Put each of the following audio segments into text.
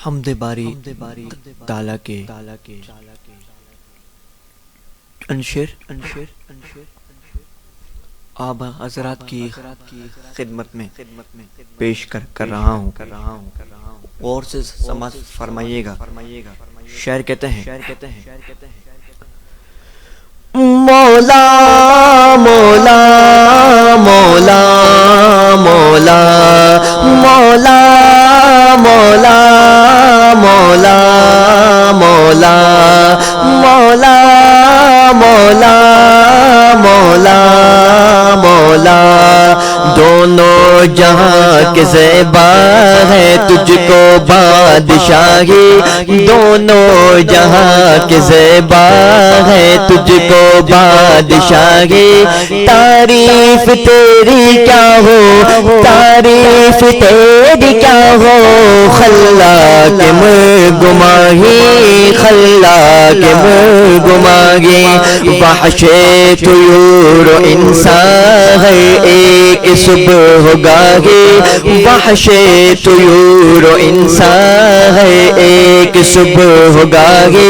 حمد باری تعالیٰ کے انشر آبا حضرات کی خدمت میں پیش کر رہا ہوں۔ غور سے سماعت فرمائیے گا۔ شاعر کہتے ہیں مولا مولا مولا مولا مولا مولا مولا مولا مولا مولا مولا مولا دونوں جہاں کے زیبا ہے تجھ کو بادشاہی، دونوں جہاں کے زیبا ہے تجھ کو بادشاہی۔ تعریف تیری کیا ہو، تعریف تیری کیا ہو، خلاق گماہی، خلاق گماہی۔ وحش طیور و انسان ہے ایک صبح گاہی، وحش طیور و انسان ہے ایک صبح گاہی۔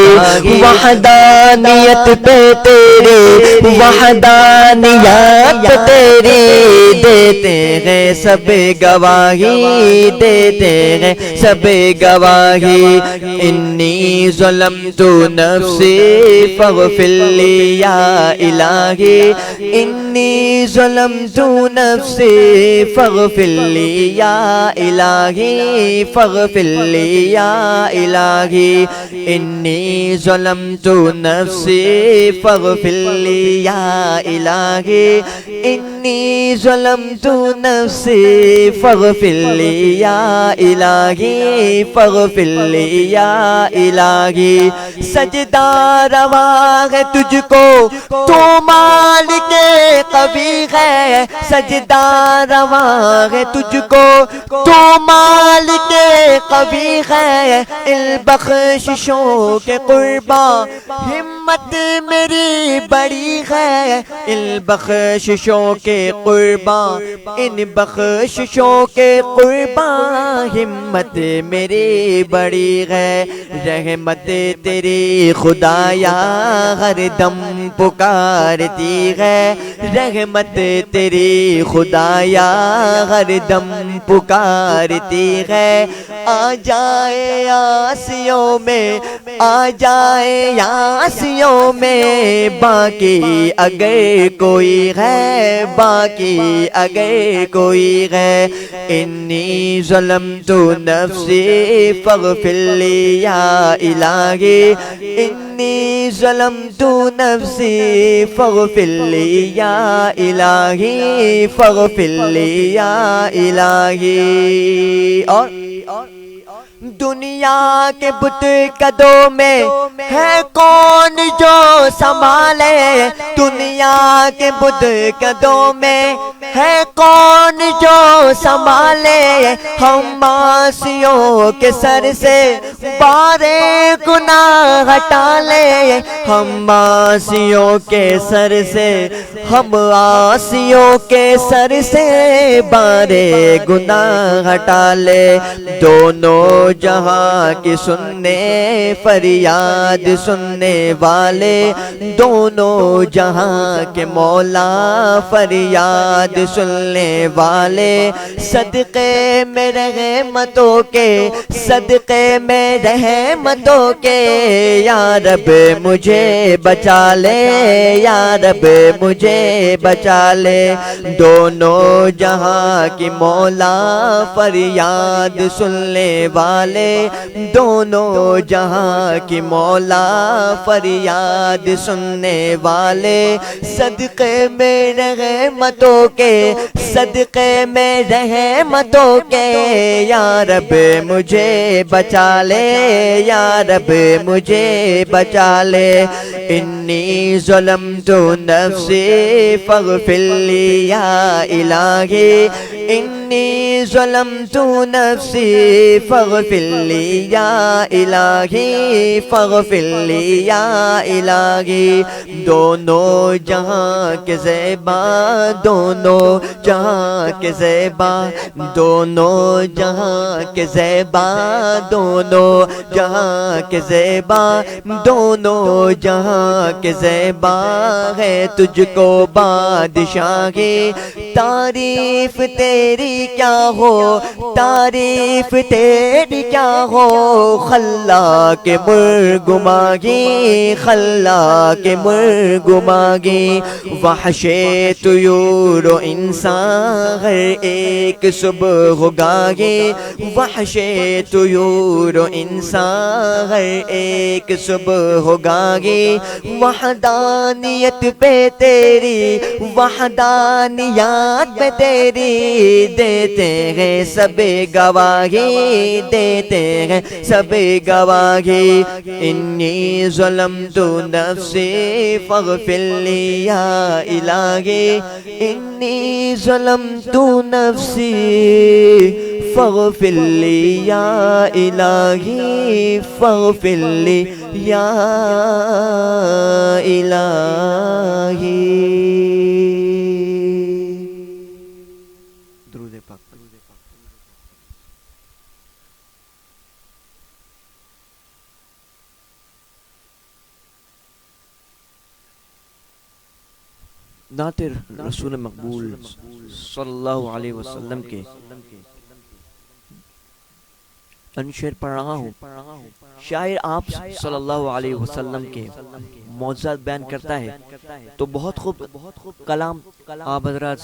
وحدانیت پہ تیری، وحدانیت پہ تیری دیتے ہیں سب گواہی، دیتے ہیں سب گواہی۔ انی ظلمت نفسی فاغفر لی یا الہی، انی ظلمت نفسی فاغفر لی یا الہی، فاغفر لی یا الہی۔ انی ظلمت نفسی فاغفر لی یا الہی، انی ظلمت نفسی فاغفر لی یا الہی، فاغفر لی یا الہی۔ سجدہ روا ہے تجھ کو تو مالک قوی ہے، سجدہ روا ہے تجھ کو تو مالک قوی ہے۔ البخششوں کے قرباں ہمت میری بڑی ہے، البخششوں کے قرباں، ان بخششوں کے قرباں ہمت میری بڑی ہے۔ رحمت تیری خدایا ہر دم پکارتی ہے، رحمت تیری خدایا ہر دم پکارتی ہے۔ آ جائے آسیوں میں، آ جائے آسیوں میں، باقی اگر کوئی ہے، باقی اگر کوئی ہے۔ انی ظلمت نفسی فاغفر لی یا الہی، انی ظلمت نفسی فاغفر لی یا الہی، فاغفر لی یا الہی۔ اور دنیا کے بت قدوں میں ہے کون جو سنبھالے، دنیا کے بت قدوں میں ہے کون جو سنبھالے۔ ہم معاصیوں کے سر سے بار گناہ ہٹا لے، ہم معاصیوں کے سر سے، ہم عاصیوں کے سر سے بار گناہ ہٹا لے۔ دونوں جہاں کی سننے فریاد سننے والے، دونوں جہاں کے مولا فریاد سننے والے۔ صدقے میں رحمتوں کے، صدقے میں رحمتوں کے، یا رب مجھے بچا لے، یا رب مجھے بچا لے۔ دونوں جہاں کی مولا فریاد سننے والے، دونوں جہاں کی مولا فریاد سننے والے۔ صدقے میں رحمتوں کے، صدقے میں رحمتوں کے، یا رب مجھے بچا لے، یا رب مجھے بچا لے۔ انی ظلمت نفسی فاغفر لی یا الہی، انی ظلمت نفسی فاغفر لی یا الہی فاغفر لی یا الہی دونوں جہاں کے زیبا دونوں جہاں کے زیبا دونوں جہاں کے زیبا دونوں جہاں کے زیبا دونوں جہاں کے زیبا ہے تجھ کو بادشاہی تعریف تیری کیا ہو تعریف تیری کیا ہو خلا کے مرگماگی خلا کے مرگماگی وحش طیور و انسان ہر ایک صبح ہوگاگی وحش طیور و انسان ہر ایک صبح ہوگاگی وحدانیت پہ تیری وحدانیت پہ تیری دیتے ہیں سب گواہی دیتے ہیں سب گواہی انی ظلمت نفسی فاغفر لی یا الہی انی ظلمت نفسی فاغفر لی یا الہی فاغفر لی یا الہی درود پاک نعت رسول مقبول صلی اللہ علیہ وسلم کے انشعر پڑھ رہا ہوں شاعر آپ صلی اللہ علیہ وسلم کے معجزات بیان کرتا ہے تو بہت خوب کلام آپ حضرات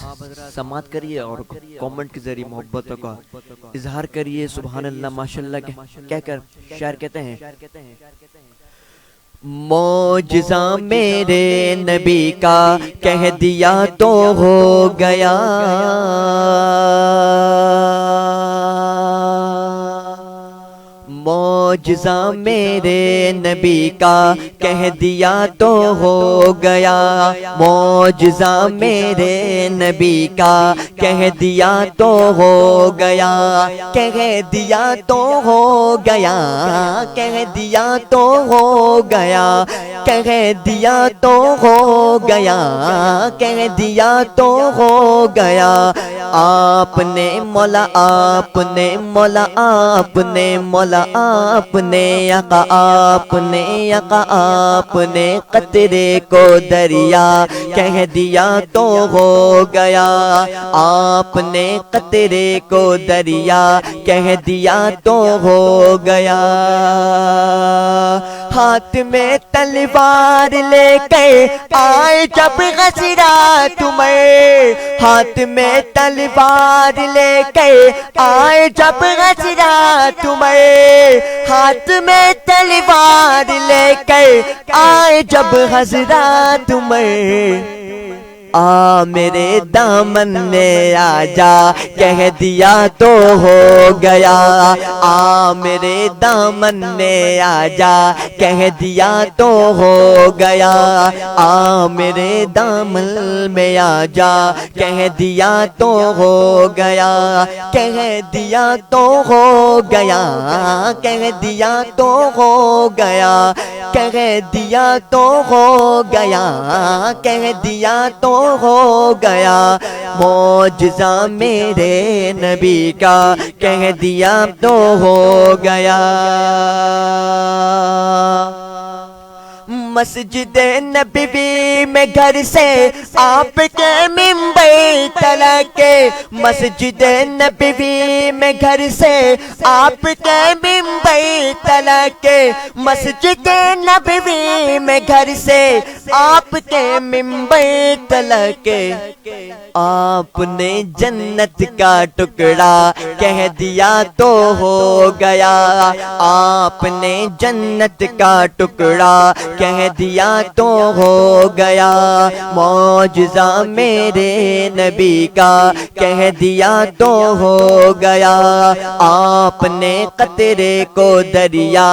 سماعت کریے اور کومنٹ کے ذریعے محبتوں کا اظہار کریے سبحان اللہ ماشاءاللہ کہہ کر شاعر کہتے ہیں معجزہ میرے نبی کا کہہ دیا تو ہو گیا معجزہ میرے نبی کا کہہ دیا تو ہو گیا معجزہ میرے نبی کا کہہ دیا تو ہو گیا کہہ دیا تو ہو گیا کہہ دیا تو ہو گیا کہہ دیا تو ہو گیا کہہ دیا تو ہو گیا آپ نے مولا آپ نے مولا آپ نے مولا آپ نے یقا آپ نے یقا آپ نے قطرے کو دریا کہہ دیا تو ہو گیا آپ نے قطرے کو دریا کہہ دیا تو ہو گیا ہاتھ میں تلوار لے کے آئے جب غزرات عمر ہاتھ میں تلوار لے کے آئے جب غزرات عمر ہاتھ میں تلوار لے کے آئے جب غزرات عمر آ میرے دامن میں آ جا کہہ دیا تو ہو گیا آ میرے دامن میں آ جا کہہ دیا تو ہو گیا آ میرے دامن میں آ جا کہہ دیا تو ہو گیا کہہ دیا تو ہو گیا کہہ دیا تو ہو گیا کہہ دیا تو ہو گیا کہہ دیا تو ہو گیا معجزہ میرے نبی کا کہہ دیا تو ہو گیا مسجد نبوی میں گھر سے آپ کے ممبر تلک مسجد نبوی میں گھر سے آپ کے ممبر تلک مسجد نبوی میں گھر سے آپ کے ممبر تلک آپ نے جنت کا ٹکڑا کہہ دیا تو ہو گیا آپ نے جنت کا ٹکڑا کہہ دیا تو ہو گیا معجزہ میرے نبی کا کہہ دیا تو ہو گیا آپ نے قطرے کو دریا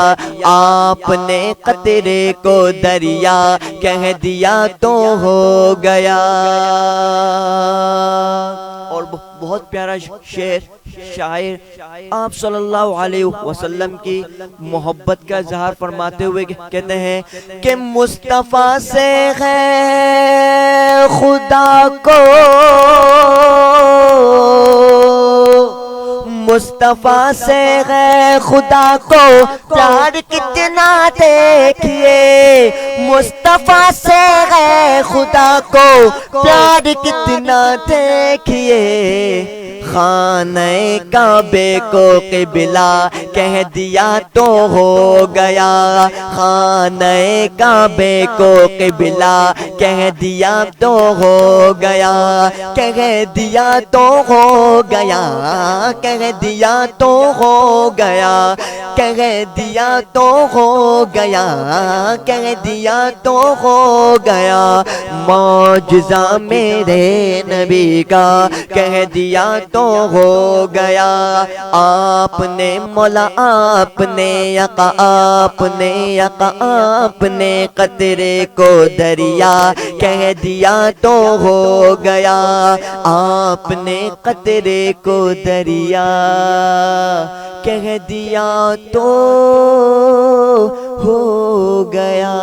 آپ نے قطرے کو دریا کہہ دیا تو ہو گیا اور بہت پیارا شعر شاعر آپ صلی اللہ علیہ وسلم کی محبت کا اظہار فرماتے ہوئے کہتے ہیں کہ مصطفیٰ سے ہے خدا کو، مصطفیٰ سے ہے خدا کو پیار کتنا دیکھیے، مصطفیٰ سے ہے خدا کو پیار کتنا دیکھیے، خانہ کعبے کو قبلہ کہہ دیا تو ہو گیا، خانہ کعبے کو قبلہ کہہ دیا تو ہو گیا، کہہ دیا تو ہو گیا، کہہ دیا تو ہو گیا، کہہ دیا تو ہو گیا، کہہ دیا تو ہو گیا، معجزہ میرے نبی کا کہہ دیا تو ہو گیا، آپ نے مولا آپ نے یقا آپ نے یقا آپ نے قطرے کو دریا کہہ دیا تو ہو گیا، آپ نے قطرے کو دریا کہہ دیا تو ہو گیا۔